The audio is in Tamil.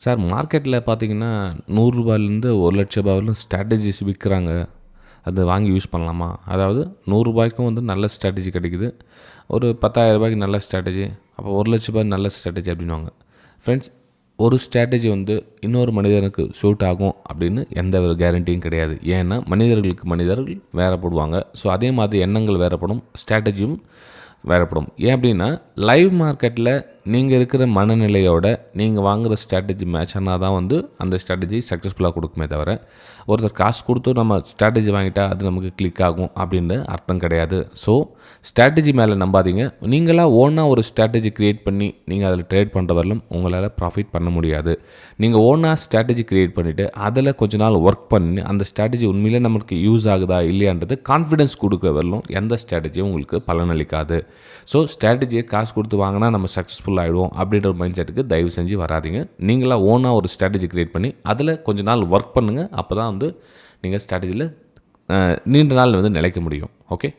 சார் மார்க்கெட்டில் பார்த்தீங்கன்னா ரூ. 100லேருந்து ரூ. 1,00,000 ஸ்ட்ராட்டஜிஸ் விற்கிறாங்க. அது வாங்கி யூஸ் பண்ணலாமா? அதாவது ரூ. 100க்கும் வந்து நல்ல ஸ்ட்ராட்டஜி கிடைக்குது. ஒரு ரூ. 10,000 நல்ல ஸ்ட்ராட்டஜி. அப்போ ரூ. 1,00,000 நல்ல ஸ்ட்ராட்டஜி அப்படின்னுவாங்க. ஃப்ரெண்ட்ஸ், ஒரு ஸ்ட்ராட்டஜி வந்து இன்னொரு மனிதனுக்கு சூட் ஆகும் அப்படின்னு எந்த ஒரு கேரண்டியும் கிடையாது. ஏன்னா மனிதர்களுக்கு மனிதர்கள் வேறுபடுவாங்க. ஸோ அதே மாதிரி எண்ணங்கள் வேறுபடும், ஸ்ட்ராட்டஜியும் வேறுபடும். ஏன் அப்படின்னா லைவ் மார்க்கெட்டில் நீங்கள் இருக்கிற மனநிலையோட நீங்கள் வாங்குகிற ஸ்ட்ராட்டஜி மேட்ச் ஆனால் தான் வந்து அந்த ஸ்ட்ராட்டஜி சக்ஸஸ்ஃபுல்லாக கொடுக்குமே தவிர, ஒருத்தர் காசு கொடுத்து நம்ம ஸ்ட்ராட்டஜி வாங்கிட்டா அது நமக்கு கிளிக் ஆகும் அப்படின்னு அர்த்தம் கிடையாது. ஸோ ஸ்ட்ராட்டஜி மேலே நம்பாதீங்க. நீங்களாக ஓனாக ஒரு ஸ்ட்ராட்டஜி க்ரியேட் பண்ணி நீங்கள் அதில் ட்ரேட் பண்ணுற வரலும் உங்களால் ப்ராஃபிட் பண்ண முடியாது. நீங்கள் ஓனாக ஸ்ட்ராட்டஜி க்ரியேட் பண்ணிவிட்டு அதில் கொஞ்ச நாள் ஒர்க் பண்ணி அந்த ஸ்ட்ராட்டஜி உண்மையிலே நம்மளுக்கு யூஸ் ஆகுதா இல்லையான்றது கான்ஃபிடன்ஸ் கொடுக்குற வரலும் எந்த ஸ்ட்ராட்டஜியும் உங்களுக்கு பலனளிக்காது. ஸோ ஸ்ட்ராட்டஜியை காசு கொடுத்து வாங்கினா நம்ம சக்ஸஸ்ஃபுல் ஆகிடுவோம் அப்படின்ற மைண்ட் செட்டுக்கு தயவு செஞ்சு வராதிங்க. நீங்களாக ஓனாக ஒரு ஸ்ட்ராட்டஜி க்ரியேட் பண்ணி அதில் கொஞ்ச நாள் ஒர்க் பண்ணுங்கள். அப்போ தான் வந்து நீங்கள் ஸ்ட்ராட்டஜியில் நீண்ட நாள் வந்து நிலைக்க முடியும். ஓகே.